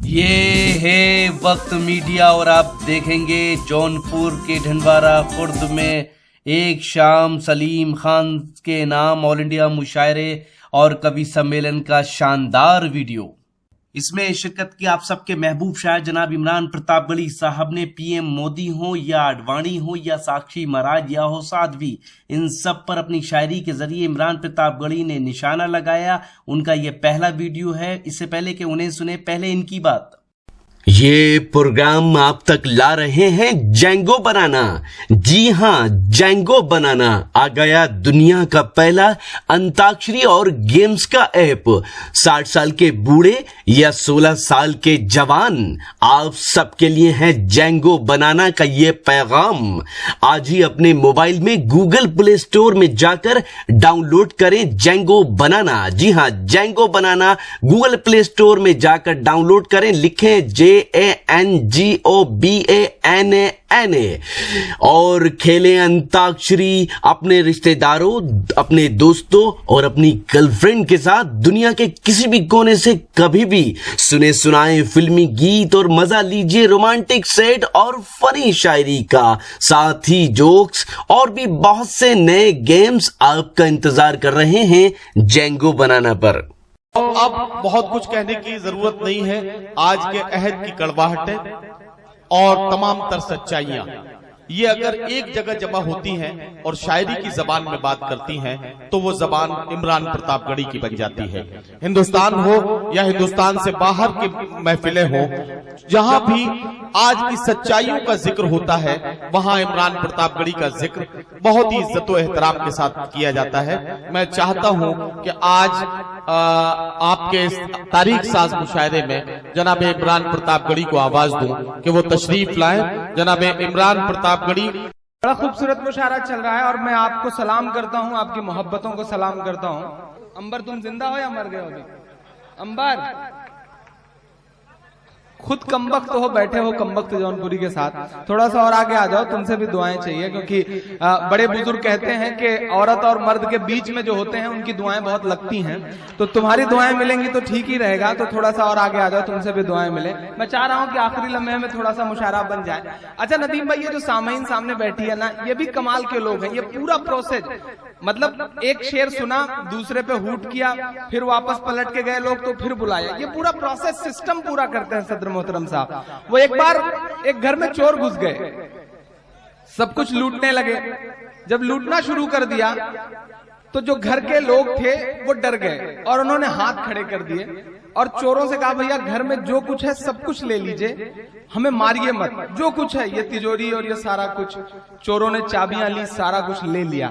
ये है वक्त मीडिया और आप देखेंगे जौनपुर के ढंडवारा खुर्द में एक शाम सलीम खान के नाम ऑल इंडिया मुशायरे और कवि सम्मेलन का शानदार वीडियो। इसमें शिरकत की आप सबके महबूब शायर जनाब इमरान प्रतापगढ़ी साहब ने पीएम मोदी हो या आडवाणी हो या साक्षी महाराज या हो साध्वी, इन सब पर अपनी शायरी के जरिए इमरान प्रतापगढ़ी ने निशाना लगाया। उनका यह पहला वीडियो है। इससे पहले कि उन्हें सुने, पहले इनकी बात। ये प्रोग्राम आप तक ला रहे हैं जेंगो बनाना। जी हां, जेंगो बनाना आ गया दुनिया का पहला अंताक्षरी और गेम्स का ऐप। 60 साल के बूढ़े या 16 साल के जवान, आप सबके लिए है जेंगो बनाना का ये पैगाम। आज ही अपने मोबाइल में गूगल प्ले स्टोर में जाकर डाउनलोड करें जेंगो बनाना। जी हां, जेंगो बनाना गूगल प्ले स्टोर में जाकर डाउनलोड करें। लिखें JANGOBANANA और खेलें अंताक्षरी अपने रिश्तेदारों, अपने दोस्तों और अपनी गर्लफ्रेंड के साथ दुनिया के किसी भी कोने से कभी भी। सुने सुनाए फिल्मी गीत और मजा लीजिए रोमांटिक सेट और फनी शायरी का, साथ ही जोक्स और भी बहुत से नए गेम्स आपका इंतजार कर रहे हैं जेंगो बनाना पर। अब बहुत कुछ कहने की जरूरत नहीं है। आज के अहद की कड़वाहटें और तमाम तर सच्चाइयां ये अगर एक जगह जमा होती हैं और शायरी की जबान में बात करती हैं तो वो जबान इमरान प्रतापगढ़ी की बन जाती है। हिंदुस्तान हो या हिंदुस्तान से बाहर की महफिलें हो, जहां भी आज की सच्चाइयों का जिक्र होता है वहां इमरान प्रतापगढ़ी का जिक्र बहुत ही इज्जत व एहतराम के साथ किया जाता है। मैं चाहता हूं कि आज आपके इस तारीख साज मुशायरे में जनाब इमरान प्रतापगढ़ी को आवाज दूं कि वो तशरीफ लाएं। जनाब इमरान प्रतापगढ़ी। बड़ा खूबसूरत मुशायरा चल रहा है और मैं आपको सलाम करता हूं, आपकी मोहब्बतों को सलाम करता हूं। अंबर, तुम जिंदा हो या मर गए हो अभी? अंबर, खुद कमबख्त हो, बैठे हो कमबख्त जौनपुरी के साथ। थोड़ा सा और आगे आ जाओ, तुमसे भी दुआएं चाहिए, क्योंकि बड़े बुजुर्ग कहते हैं कि औरत और मर्द के बीच में जो होते हैं उनकी दुआएं बहुत लगती हैं। तो तुम्हारी दुआएं मिलेंगी तो ठीक ही रहेगा। तो थोड़ा सा और आगे आ जाओ, तुमसे भी दुआएं मिले। मैं चाह रहा हूं कि आखिरी लम्हे में थोड़ा सा मुशायरा बन जाए। अच्छा नदीम भाई, ये जो सामईन सामने बैठी है ना, ये भी कमाल के लोग हैं। ये पूरा प्रोसेस, मतलब एक शेर सुना, दूसरे पे हुट किया, फिर वापस पलट के गए लोग तो फिर बुलाया। ये पूरा प्रोसेस सिस्टम पूरा करते हैं सदर मोहतरम साहब। वो एक बार एक घर में चोर घुस गए, सब कुछ लूटने लगे। जब लूटना शुरू कर दिया तो जो घर के लोग थे वो डर गए और उन्होंने हाथ खड़े कर दिए और चोरों से कहा, भैया घर में जो कुछ है सब कुछ ले लीजिए, हमें मारिए मत। जो कुछ है, ये तिजोरी और ये सारा कुछ। चोरों ने चाबियां ली, सारा कुछ ले लिया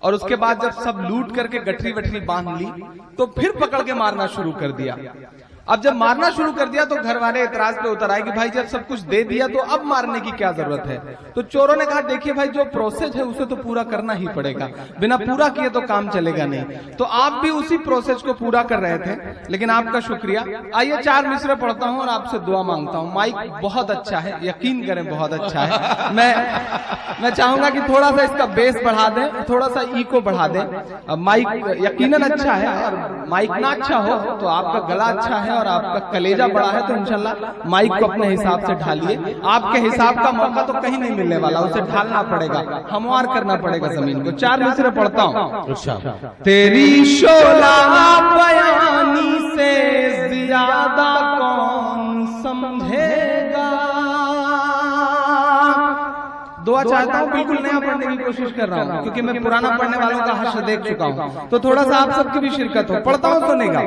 और उसके बाद जब सब लूट करके गठरी वठरी बांध ली तो फिर पकड़ के मारना शुरू कर दिया। अब जब मारना शुरू कर दिया तो घर वाले एतराज पे उतर आए कि भाई जब सब कुछ दे दिया तो अब मारने की क्या जरूरत है। तो चोरों ने कहा, देखिए भाई, जो प्रोसेस है उसे तो पूरा करना ही पड़ेगा, बिना पूरा किए तो काम चलेगा नहीं। तो आप भी उसी प्रोसेस को पूरा कर रहे थे, लेकिन आपका शुक्रिया। आइए 4 मिसरे पढ़ता हूं और आपसे दुआ मांगता हूं। माइक बहुत अच्छा है, यकीन करें बहुत अच्छा है। मैं चाहूंगा कि थोड़ा सा इसका बेस बढ़ा दें, थोड़ा सा इको बढ़ा दें। माइक यकीनन अच्छा है और माइक ना अच्छा हो तो आपका गला अच्छा है और आपका कलेजा बड़ा है तो इंशाल्लाह माइक को अपने हिसाब से ढालिए। आपके हिसाब का मौका तो कहीं नहीं मिलने वाला, उसे ढालना पड़ेगा, हमवार करना पड़ेगा जमीन को। 4 मिसरे पढ़ता हूं। तेरी शोला बयानी से ज्यादा कौन समझेगा। दुआ चाहता हूँ, बिल्कुल नया पढ़ने की कोशिश कर रहा हूँ क्योंकि मैं पुराना पढ़ने वालों का हश्र देख चुका हूँ। तो थोड़ा सा आप सबकी भी शिरकत हो। पढ़ता हूँ, सुनेगा।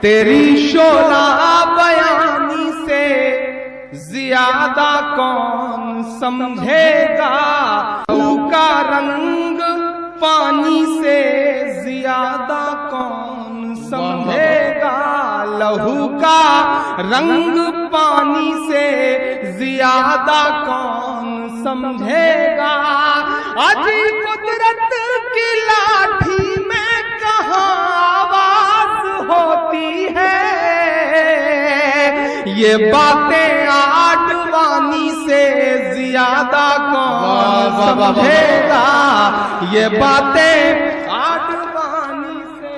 तेरी शोला बयानी से ज्यादा कौन समझेगा, लहू का रंग पानी से ज्यादा कौन समझेगा, लहू का रंग पानी से ज्यादा कौन समझेगा। अजी कुदरत की लाठी में कहाँ आवाज होती है, ये बातें आडवाणी से ज्यादा कौन समझेगा, ये बातें आडवाणी से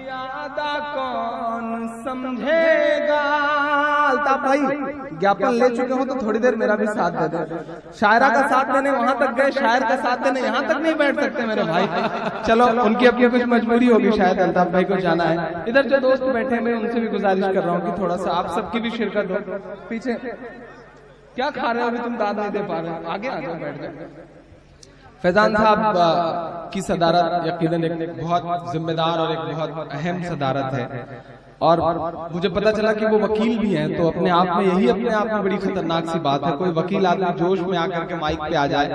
ज्यादा कौन समझेगा। समझेगा। अल्ताफ भाई ज्ञापन ले चुके हो तो थोड़ी देर मेरा भी साथ दे दे। शायरा का साथ देने वहां तक गए, शायर का साथ देने यहाँ तक नहीं बैठ सकते मेरे भाई। चलो उनकी अपनी कुछ मजबूरी होगी, शायद अल्ताफ भाई को जाना है। इधर जो दोस्त बैठे हैं उनसे भी गुजारिश कर रहा हूँ कि थोड़ा सा आप सबकी भी शिरकत हो। पीछे क्या खा रहे हो अभी, तुम दाद नहीं दे पा रहे हो, आगे आ जाओ, बैठ जाओ। फैजान साहब की सदारत यकीनन एक बहुत जिम्मेदार और एक बहुत अहम सदारत है, और मुझे पता चला कि वो वकील भी हैं, तो अपने आप में यही अपने आप में बड़ी खतरनाक सी बात है। कोई वकील आदमी जोश में आकर के माइक पे आ जाए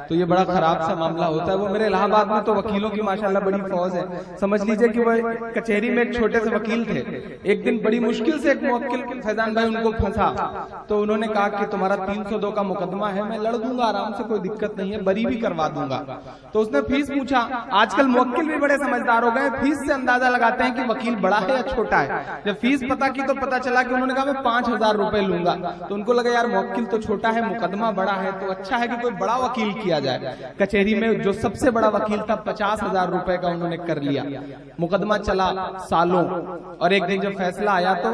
तो ये बड़ा खराब सा मामला होता है। वो मेरे इलाहाबाद में तो वकीलों की माशाल्लाह बड़ी फौज है। समझ लीजिए कि वो कचहरी में एक छोटे से वकील थे। एक दिन बड़ी मुश्किल से एक मुवक्किल फैजान भाई उनको फंसा, तो उन्होंने कहा कि तुम्हारा 302 का मुकदमा है, मैं लड़ दूंगा आराम से, कोई दिक्कत नहीं है, बरी भी करवा दूंगा। तो उसने फीस पूछा। आजकल मुवक्किल भी बड़े समझदार हो गए, फीस से अंदाजा लगाते हैं कि वकील बड़ा है या छोटा है। जब फीस पता की तो पता चला कि उन्होंने कहा मैं 5000 रुपए लूंगा। तो उनको लगा यार मुवक्किल तो छोटा है, मुकदमा बड़ा है, तो अच्छा है कि कोई बड़ा वकील किया जाए। कचहरी में जो सबसे बड़ा वकील था 50,000 रुपए का उन्होंने कर लिया। मुकदमा चला सालों, और एक दिन जब फैसला आया तो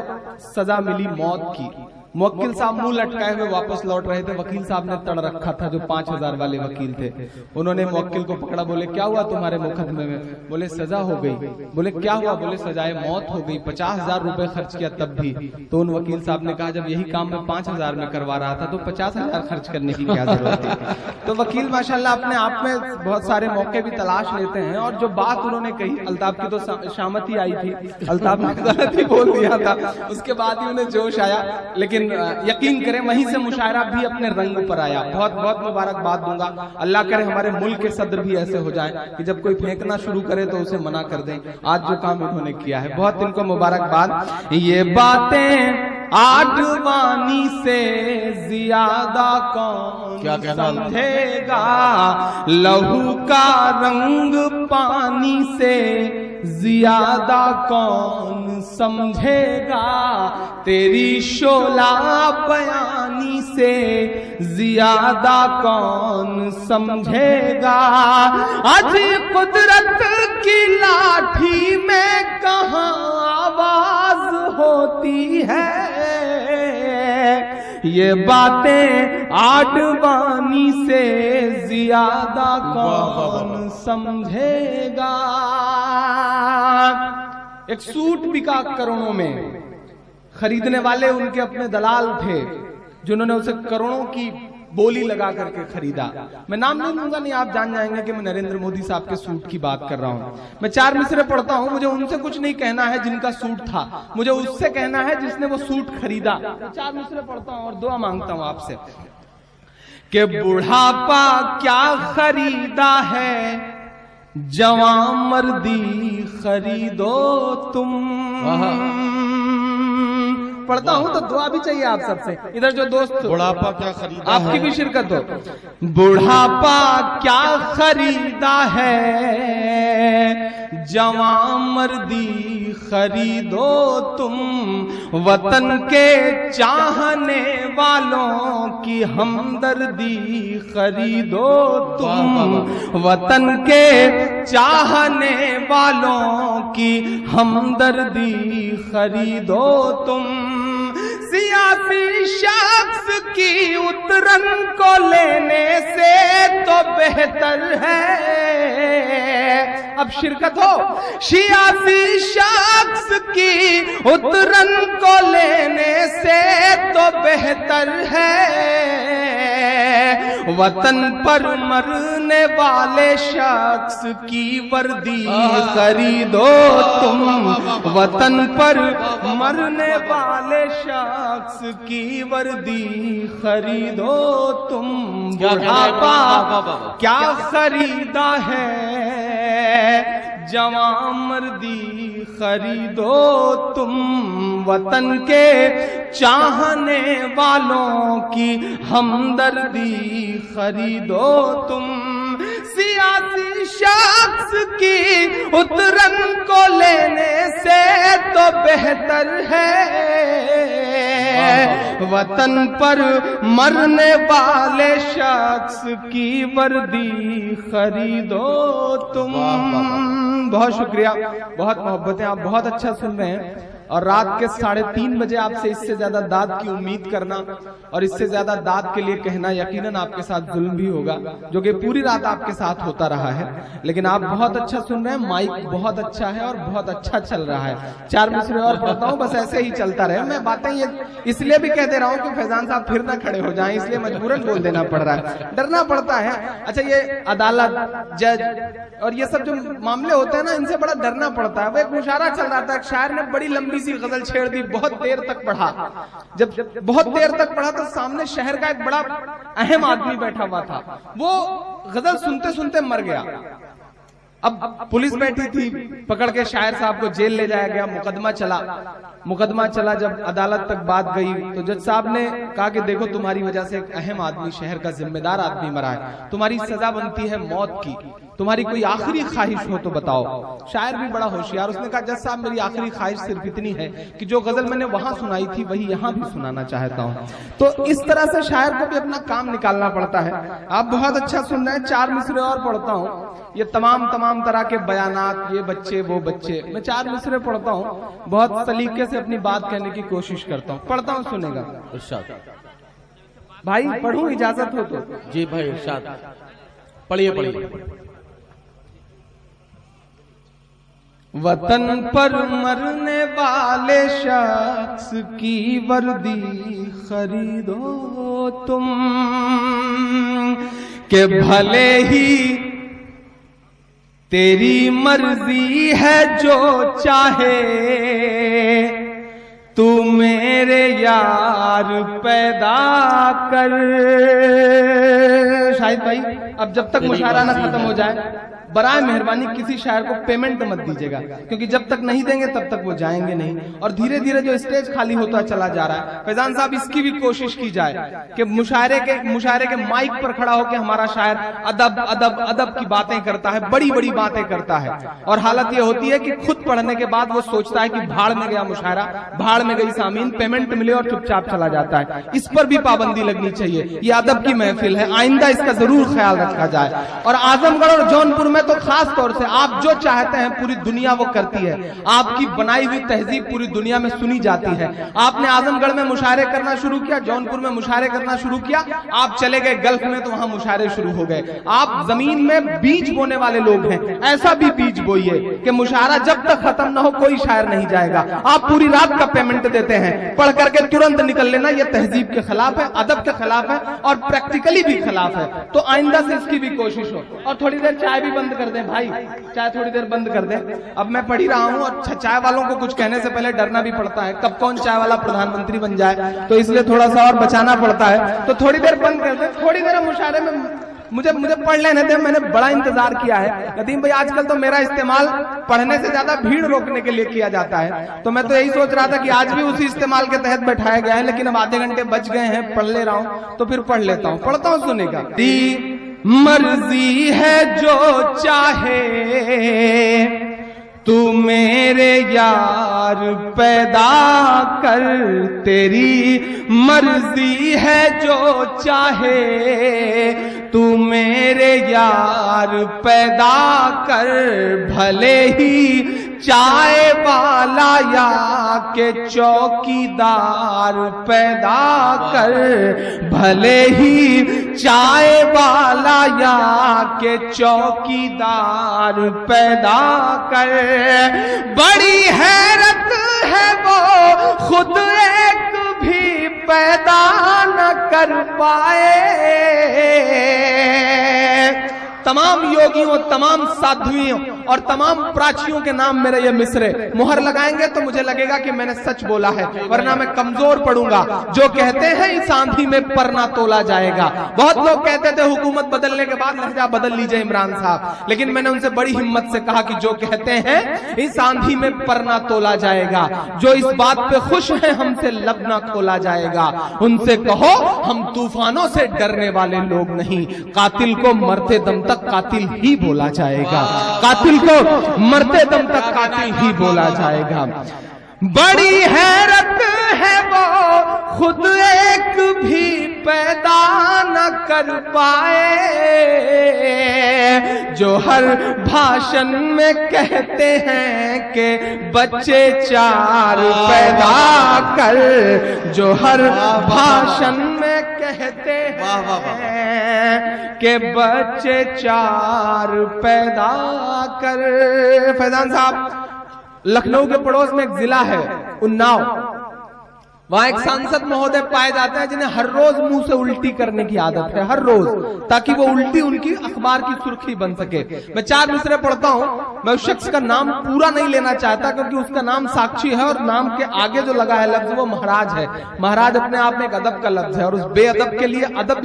सजा मिली मौत की। मुवक्किल साहब मुंह लटकाए हुए वापस लौट रहे थे। वकील साहब ने तड़ रखा था जो 5000 वाले वकील थे। उन्होंने मुवक्किल को पकड़ा, बोले क्या हुआ तुम्हारे मुकदमे में? बोले सजा हो गई। बोले क्या हुआ? बोले सजाए मौत हो गई, 50,000 रुपए खर्च किया तब भी। तो उन वकील साहब ने कहा जब यही काम मैं 5000 में करवा रहा था तो 50,000 खर्च करने की क्या जरूरत थी। तो वकील माशाल्लाह अपने आप में बहुत सारे मौके भी तलाश लेते हैं। और जो बात उन्होंने कही, अल्ताफ की तो शामत ही आई थी, अल्ताफ ने गलत ही बोल दिया था, उसके बाद ही उन्हें जोश आया। लेकिन यकीन करें वहीं से मुशायरा भी अपने रंग पर आया। बहुत बहुत मुबारकबाद दूंगा। अल्लाह करे हमारे मुल्क के सदर भी ऐसे हो जाएं कि जब कोई फेंकना शुरू करे तो उसे मना कर दें। आज जो काम इन्होंने किया है, बहुत इनको मुबारकबाद। ये बातें आडवाणी से ज्यादा कौन समझेगा, लहू का रंग पानी से ज्यादा कौन समझेगा, तेरी शोला बयानी से ज्यादा कौन समझेगा। आज कुदरत की लाठी में कहाँ आवाज होती है, ये बातें आडवाणी से ज्यादा कौन समझेगा। एक सूट बिका करोड़ों में, खरीदने वाले उनके अपने दलाल थे जिन्होंने उसे करोड़ों की बोली लगा करके खरीदा। मैं नाम नहीं लूंगा, नहीं आप जान जाएंगे कि मैं नरेंद्र मोदी साहब के सूट की बात कर रहा हूं। मैं 4 मिसरे पढ़ता हूं, मुझे उनसे कुछ नहीं कहना है जिनका सूट था, मुझे उससे कहना है जिसने वो सूट खरीदा। 4 मिसरे पढ़ता हूं और दुआ मांगता हूं आपसे कि बुढ़ापा क्या खरीदा है, जवां मर्दी खरीदो तुम। पढ़ता हूं तो दुआ भी चाहिए आप सबसे। इधर जो दोस्त, बुढ़ापा क्या खरीदा, आपकी भी शिरकत हो। बुढ़ापा क्या खरीदा है, जवां मर्दी खरीदो तुम। वतन के चाहने वालों की हमदर्दी खरीदो तुम। वतन के चाहने वालों की हमदर्दी खरीदो तुम। सियासी शख्स की उतरन को लेने से तो बेहतर है, अब शिरकत हो, सियासी शख्स की उतरन को लेने से तो बेहतर है। वतन पर मरने वाले शख्स की वर्दी खरीदो तुम। वतन पर मरने वाले शख्स की वर्दी खरीदो तुम। बुढ़ापा क्या खरीदा है, जवां मर्दी खरीदो तुम। वतन के चाहने वालों की हमदर्दी खरीदो तुम। सियासी शख्स की उतरन को लेने से तो बेहतर है। वतन पर मरने वाले शख्स की वर्दी खरीदो तुम। बहुत शुक्रिया, बहुत मोहब्बतें, आप बहुत अच्छा सुन रहे हैं। और रात के 3:30 बजे आपसे इससे ज्यादा दाद की उम्मीद करना और इससे ज्यादा दाद के लिए कहना यकीनन आपके साथ जुल्म भी होगा, जो कि पूरी रात आपके साथ होता रहा है। लेकिन आप बहुत अच्छा सुन रहे हैं, माइक बहुत अच्छा है और बहुत अच्छा चल रहा है। 4 मिसरे और पढ़ता हूँ, बस ऐसे ही चलता रहे। मैं बातें ये इसलिए भी कह दे रहा हूँ कि फैजान साहब फिर ना खड़े हो जाएं, इसलिए मजबूरन बोल देना पड़ रहा है, डरना पड़ता है। अच्छा, ये अदालत, जज और ये सब जो मामले होते हैं ना, इनसे बड़ा डरना पड़ता है। वो एक मुशायरा चल रहा था, एक शायर ने बड़ी लंबी सी गजल छेड़ दी, बहुत देर तक पढ़ा। जब बहुत देर तक पढ़ा तो सामने शहर का एक बड़ा अहम आदमी बैठा हुआ था, वो गजल सुनते सुनते मर गया। अब पुलिस बैठी थी, पकड़ के शायर साहब को जेल ले जाया गया, मुकदमा चला। जब अदालत तक बात गई तो जज साहब ने कहा कि देखो, तुम्हारी वजह से एक अहम आदमी, शहर का जिम्मेदार आदमी मरा है, तुम्हारी सजा बनती है मौत की, तुम्हारी कोई आखिरी ख्वाहिश हो तो बताओ। शायर भी बड़ा होशियार, उसने कहा जज साहब मेरी आखिरी ख्वाहिश सिर्फ इतनी है कि जो गजल मैंने वहां सुनाई थी वही यहाँ भी सुनाना चाहता हूँ। तो इस तरह से शायर को भी अपना काम निकालना पड़ता है। आप बहुत अच्छा सुन रहे हैं, 4 मिसरे और पढ़ता हूँ। ये तमाम तरह के बयानात, ये बच्चे वो बच्चे, मैं 4 मिसरे पढ़ता हूँ, बहुत सलीके से अपनी बात कहने की कोशिश करता हूँ। पढ़ता हूँ, सुनेगा भाई? पढ़ूं, इजाजत हो तो? जी भाई, इरशाद पढ़िए। वतन पर मरने वाले शख्स की वर्दी खरीदो तुम, के भले ही तेरी मर्जी है जो चाहे, तू मेरे यार पैदा कर। शाहिद भाई, अब जब तक मुशायरा ना खत्म हो जाए, बराए मेहरबानी किसी शायर को पेमेंट मत दीजिएगा, क्योंकि जब तक नहीं देंगे तब तक वो जाएंगे नहीं। और धीरे धीरे जो स्टेज खाली होता चला जा रहा है, फैजान साहब इसकी भी कोशिश की जाए कि मुशायरे के माइक पर खड़ा होकर हमारा शायर अदब की बातें करता है, बड़ी बड़ी बातें करता है, और हालत ये होती है कि खुद पढ़ने के बाद वो सोचता है कि भाड़ में गया मुशायरा, भाड़ में गई सामीन, पेमेंट मिले और चुपचाप चला जाता है। इस पर भी पाबंदी लगनी चाहिए। ये अदब की महफिल है, आइंदा इसका जरूर ख्याल रखा जाए। और आजमगढ़ और जौनपुर में तो खास तौर से आप जो चाहते हैं पूरी दुनिया वो करती है। आपकी बनाई हुई तहजीब पूरी दुनिया में सुनी जाती है। आपने आजमगढ़ में मुशायरे करना शुरू किया, जौनपुर में मुशायरे करना शुरू किया, आप चले गए गल्फ में तो वहां मुशायरे शुरू हो गए। आप जमीन में बीज बोने वाले लोग हैं, ऐसा भी बीज बोइए कि मुशायरा जब तक खत्म ना हो कोई शायर नहीं जाएगा। आप पूरी रात का पेमेंट देते हैं, पढ़ करके तुरंत निकल लेना, यह तहजीब के खिलाफ है, अदब के खिलाफ है और प्रैक्टिकली भी खिलाफ है। तो आइंदा से इसकी भी कोशिश हो। और थोड़ी देर चाय भी बंद कर दें भाई, चाय थोड़ी देर बंद कर दें। अब मैं पढ़ ही रहा हूं और चाय वालों को कुछ कहने से पहले डरना भी पड़ता है, कब कौन चाय वाला प्रधानमंत्री बन जाए, तो इसलिए थोड़ा सा और बचाना पड़ता है। तो थोड़ी देर बंद कर दें, थोड़ी देर मुशायरे में मुझे पढ़ लेने दें। मैंने बड़ा इंतजार किया है नदीम भाई, आजकल तो मेरा इस्तेमाल पढ़ने से ज्यादा भीड़ रोकने के लिए किया जाता है। तो मैं तो यही सोच रहा था कि आज भी उसी इस्तेमाल के तहत बैठाया गया है, लेकिन अब आधे घंटे बच गए हैं, पढ़ ले रहा हूं तो फिर पढ़ लेता हूं। पढ़ता हूं, सुनेगा। मर्जी है जो चाहे तू मेरे यार पैदा कर, तेरी मर्जी है जो चाहे तू मेरे यार पैदा कर, भले ही चाय वाला या के चौकीदार पैदा कर, भले ही चाय वाला या के चौकीदार पैदा कर। बड़ी हैरत है वो खुद एक भी पैदा न कर पाए। तमाम योगियों, तमाम साधुओं और तमाम प्राचियों के नाम मेरे ये मिसरे मुहर लगाएंगे तो मुझे लगेगा कि मैंने सच बोला है, वरना मैं कमजोर पड़ूंगा। जो कहते हैं इस आंधी में परना तोला जाएगा। बहुत लोग कहते थे हुकूमत बदलने के बाद लहजा बदल लीजिए इमरान साहब, लेकिन मैंने उनसे बड़ी हिम्मत से कहा कि जो कहते हैं इस आंधी में परना तोला जाएगा, जो इस बात पे खुश है हमसे लब ना खोला जाएगा, उनसे कहो हम तूफानों से डरने वाले लोग नहीं, कातिल को मरते दम तक कातिल ही बोला जाएगा, कातिल को मरते दम तक कातिल ही बोला जाएगा। बड़ी हैरत है वो खुद एक भी पैदा न कर पाए, जो हर भाषण में कहते हैं कि बच्चे 4 पैदा कर, जो हर भाषण में कहते हैं कि बच्चे 4 पैदा कर। फैजान साहब, लखनऊ के पड़ोस में एक जिला है उन्नाव, वहां एक सांसद महोदय पाए जाते हैं जिन्हें हर रोज मुंह से उल्टी करने की आदत है, हर रोज, ताकि वो उल्टी उनकी अखबार की सुर्खी बन सके। मैं 4 मिसरे पढ़ता हूं, मैं उस शख्स का नाम पूरा नहीं लेना चाहता क्योंकि उसका नाम साक्षी है और नाम के आगे जो लगा है लफ्ज वो महाराज है। महाराज अपने आप में एक अदब का लफ्ज है और उस बेअदब के लिए अदब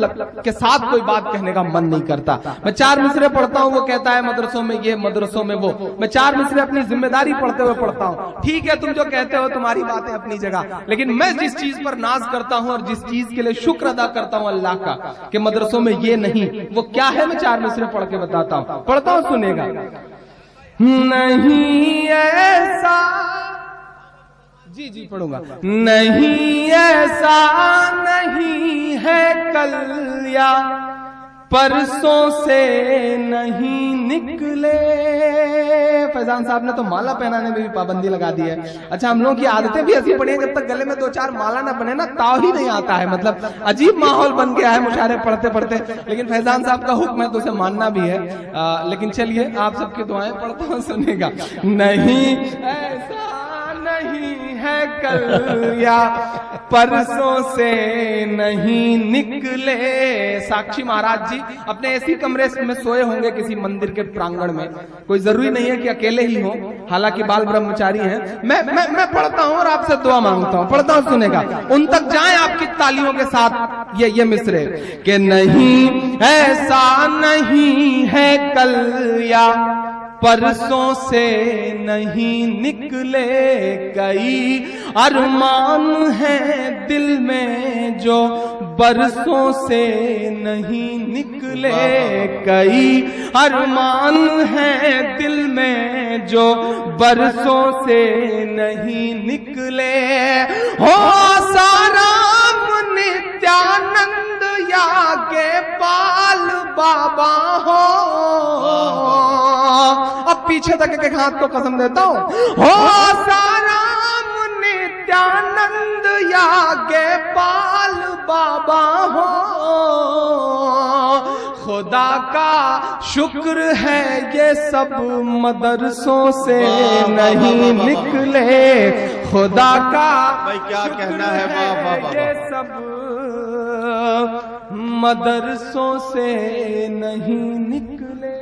के साथ कोई बात कहने का मन नहीं करता। मैं 4 मिसरे पढ़ता हूं, वो कहता है मदरसों में ये, मदरसों में वो। मैं 4 मिसरे अपनी जिम्मेदारी पढ़ते हुए पढ़ता हूं। ठीक है, तुम जो कहते हो तुम्हारी बातें अपनी जगह, लेकिन मैं जिस चीज पर नाज करता हूं और जिस चीज के लिए शुक्र अदा करता हूं अल्लाह का कि मदरसों में ये नहीं, वो क्या है मैं 4 मिसरे पढ़ के बताता हूं। पढ़ता हूं, सुनेगा। नहीं ऐसा, जी जी पढ़ूंगा। नहीं ऐसा नहीं है कल या परसों से नहीं निकले। फैजान साहब ने तो माला पहनाने में भी पाबंदी लगा दी है। अच्छा, हम लोगों की आदतें भी ऐसी पड़ी हैं, जब तक गले में 2-4 माला ना बने ना ताव ही नहीं आता है। मतलब अजीब माहौल बन गया है मुशायरे पढ़ते पढ़ते। लेकिन फैजान साहब का हुक्म है तो उसे मानना भी है। लेकिन चलिए, आप सबकी दुआएं पढ़ता हूं, सुनेगा। नहीं ऐसा नहीं है कल या परसों से नहीं निकले। साक्षी महाराज जी अपने ऐसी कमरे में सोए होंगे किसी मंदिर के प्रांगण में, कोई जरूरी नहीं है कि अकेले ही हो, हालांकि बाल ब्रह्मचारी हैं। मैं पढ़ता हूं और आपसे दुआ मांगता हूं, पढ़ता हूं, सुनेगा। उन तक जाएं आपकी तालियों के साथ ये मिसरे कि नहीं ऐसा नहीं है कल या परसों से नहीं निकले, कई अरमान हैं दिल में जो बरसों से नहीं निकले, कई अरमान हैं दिल में जो बरसों से नहीं निकले। हो साराम नित्यानंद या के पाल बाबा हो, अब पीछे तक एक हाथ को कसम देता हूं। हो साराम नित्यानंद या के पाल बाबा हो, खुदा का शुक्र है ये सब मदरसों से नहीं निकले, खुदा का भाई क्या कहना है, वाह वाह वाह, ये सब मदरसों से नहीं निकले।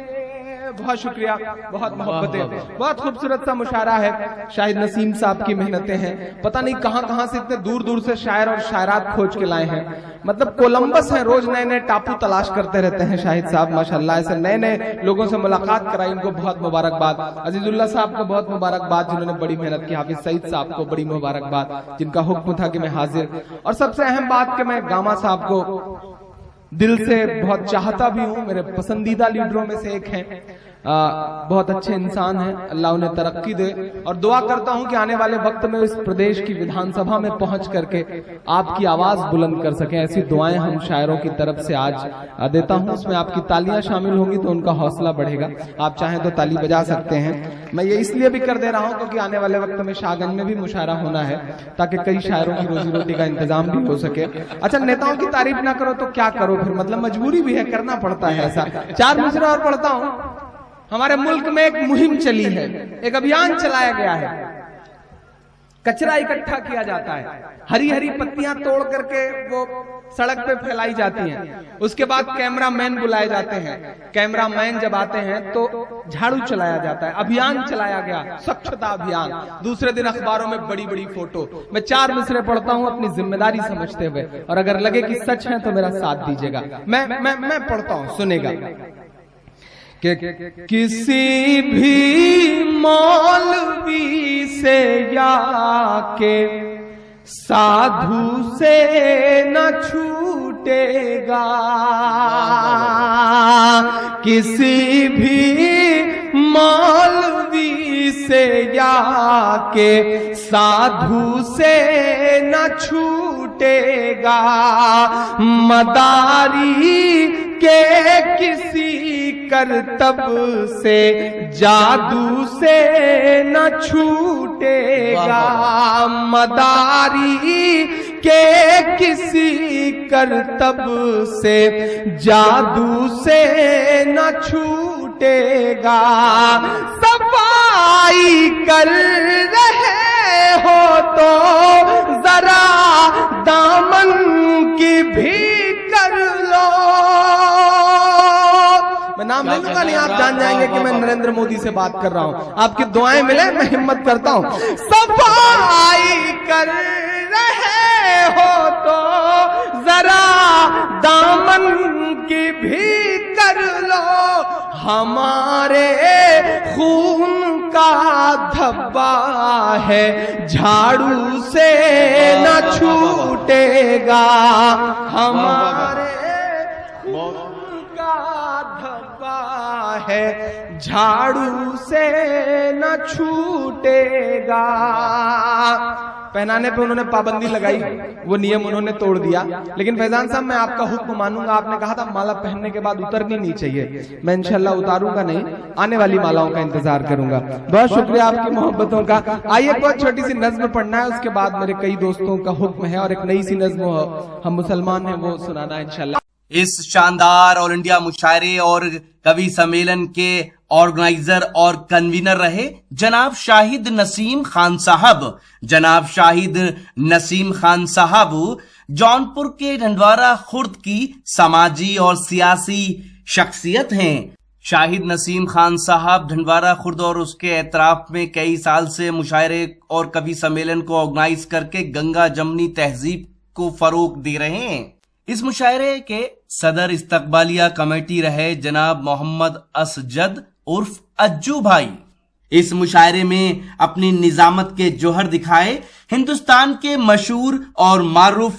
बहुत शुक्रिया, बहुत मोहब्बतें, बहुत खूबसूरत सा मुशायरा है। शाहिद नसीम साहब की मेहनतें हैं, पता नहीं कहां कहां से इतने दूर दूर से शायर और शायरात खोज के लाए हैं। मतलब कोलंबस है, रोज नए नए टापू तलाश करते रहते हैं शाहिद साहब माशाल्लाह। ऐसे नए नए लोगों से मुलाकात कराई, उनको बहुत मुबारकबाद। अजीजुल्लाह साहब को बहुत मुबारकबाद जिन्होंने बड़ी मेहनत की। हाफिज सईद साहब को बड़ी मुबारकबाद जिनका हुक्म था कि मैं हाजिर। और सबसे अहम बात कि मैं गामा साहब को दिल से बहुत चाहता भी हूं, मेरे पसंदीदा लीडरों में से एक हैं। बहुत अच्छे इंसान हैं, अल्लाह उन्हें तरक्की दे। और दुआ करता हूं कि आने वाले वक्त में इस प्रदेश की विधानसभा में पहुंच करके आपकी आवाज बुलंद कर सकें। ऐसी दुआएं हम शायरों की तरफ से आज देता हूं। उसमें आपकी तालियां शामिल होंगी तो उनका हौसला बढ़ेगा। आप चाहें तो ताली बजा सकते हैं। मैं ये इसलिए भी कर दे रहा हूं क्योंकि आने वाले वक्त में शाहगंज में भी मुशायरा होना है, ताकि कई शायरों की रोजी रोटी का इंतजाम भी हो सके। अच्छा, नेताओं की तारीफ ना करो तो क्या करो फिर, मतलब मजबूरी भी है, करना पड़ता है ऐसा। 4 मिसरे और पढ़ता हूं। हमारे मुल्क में एक मुहिम चली है, एक अभियान चलाया गया है। कचरा इकट्ठा किया जाता है, हरी हरी पत्तियां तोड़ करके वो सड़क पे फैलाई जाती हैं। उसके बाद कैमरामैन बुलाए जाते हैं। कैमरामैन जब आते हैं तो झाड़ू चलाया जाता है। अभियान चलाया गया, स्वच्छता अभियान। दूसरे दिन अखबारों में बड़ी बड़ी फोटो। मैं 4 मिसरे पढ़ता हूं अपनी जिम्मेदारी समझते हुए, और अगर लगे कि सच है तो मेरा साथ दीजिएगा। मैं पढ़ता हूं, सुनेगा। कि किसी भी मौलवी से या के साधु से न छूटेगा, किसी भी मौलवी से या के साधु से न छूटेगा, मदारी के किसी करतब से जादू से न छूटेगा, मदारी के किसी करतब से जादू से न छूटेगा। सफाई कर रहे हो तो जरा दामन की भी कर लो। मैं नाम ले लूंगा नहीं, आप जान जाएंगे कि मैं नरेंद्र मोदी से बात कर रहा हूं। आपकी दुआएं मिले, मैं हिम्मत करता हूं। सफाई कर रहे हो तो जरा दामन की भी कर लो, हमारे खून का धब्बा है झाड़ू से न छूटेगा, हमारे खून का धब्बा है झाड़ू से न छूटेगा। पहनाने पे उन्होंने पाबंदी लगाई, वो नियम उन्होंने तोड़ दिया। लेकिन फैजान साहब, मैं आपका हुक्म मानूंगा। आपने कहा था माला पहनने के बाद उतरनी नहीं चाहिए, मैं इंशाल्लाह उतारूंगा नहीं, आने वाली मालाओं का इंतजार करूंगा। बहुत शुक्रिया आपकी मोहब्बतों का। आइए बहुत छोटी सी नज्म पढ़ना है, उसके बाद मेरे कई दोस्तों का हुक्म है और एक नई सी नज्म हम मुसलमान हैं वो सुनाना है इंशाल्लाह। इस शानदार ऑल इंडिया मुशायरे और कवि सम्मेलन के ऑर्गेनाइजर और कन्वीनर रहे जनाब शाहिद नसीम खान साहब। जनाब शाहिद नसीम खान साहब जौनपुर के ढंडवारा खुर्द की समाजी और सियासी शख्सियत हैं। शाहिद नसीम खान साहब ढंडवारा खुर्द और उसके एतराफ में कई साल से मुशायरे और कवि सम्मेलन को ऑर्गेनाइज करके गंगा जमनी तहजीब को फरोग दे रहे हैं। इस मुशायरे के सदर इस्तकबालिया कमेटी रहे जनाब मोहम्मद असजद उर्फ अज्जू भाई। इस मुशायरे में अपनी निजामत के जोहर दिखाए हिंदुस्तान के मशहूर और मारूफ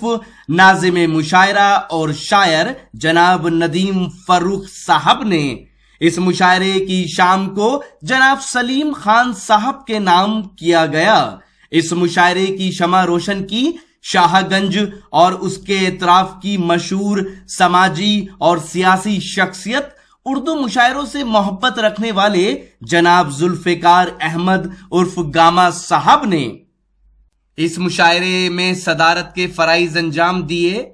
नाज़िम मुशायरा और शायर जनाब नदीम फर्रुख साहब ने। इस मुशायरे की शाम को जनाब सलीम खान साहब के नाम किया गया। इस मुशायरे की शमा रोशन की शाहगंज और उसके एतराफ की मशहूर समाजी और सियासी शख्सियत उर्दू मुशायरों से मोहब्बत रखने वाले जनाब जुल्फिकार अहमद उर्फ गामा साहब ने। इस मुशायरे में सदारत के फराइज अंजाम दिए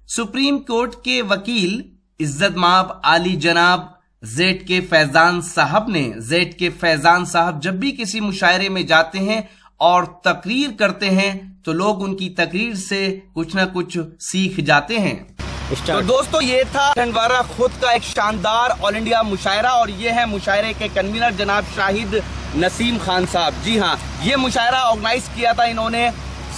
सुप्रीम कोर्ट के वकील इज्जत माब आली जनाब जेड के फैजान साहब ने। जेड के फैजान साहब जब भी किसी मुशायरे में जाते हैं और तकरीर करते हैं तो लोग उनकी तकरीर से कुछ ना कुछ सीख जाते हैं। तो दोस्तों, ये था ढंडवारा खुद का एक शानदार ऑल इंडिया मुशायरा और ये है मुशायरे के कन्वीनर जनाब शाहिद नसीम खान साहब। जी हाँ, ये मुशायरा ऑर्गेनाइज किया था इन्होंने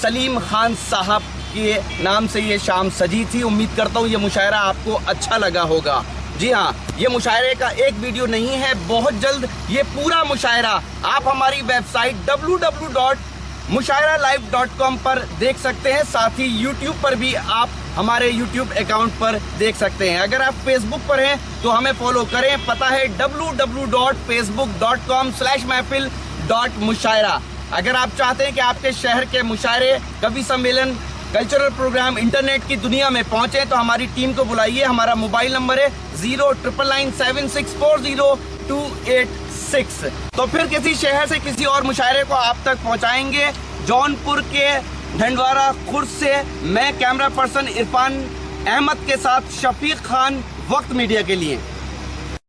सलीम खान साहब के नाम से ये शाम सजी थी। उम्मीद करता हूँ ये मुशायरा आपको अच्छा लगा होगा। जी हाँ, ये मुशायरे का एक वीडियो नहीं है, बहुत जल्द ये पूरा मुशायरा आप हमारी वेबसाइट www.mushairalive.com पर देख सकते हैं। साथ ही YouTube पर भी आप हमारे YouTube अकाउंट पर देख सकते हैं। अगर आप Facebook पर हैं तो हमें फॉलो करें, पता है www.facebook.com/महफिल.मुशायरा। अगर आप चाहते हैं कि आपके शहर के मुशायरे, कवि सम्मेलन, कल्चरल प्रोग्राम इंटरनेट की दुनिया में पहुंचे तो हमारी टीम को बुलाइए। हमारा मोबाइल नंबर है 09997640286। तो फिर किसी शहर से किसी और मुशायरे को आप तक पहुंचाएंगे। जौनपुर के ढंडवारा खुर्द से मैं कैमरा पर्सन इरफान अहमद के साथ शफीक खान, वक्त मीडिया के लिए।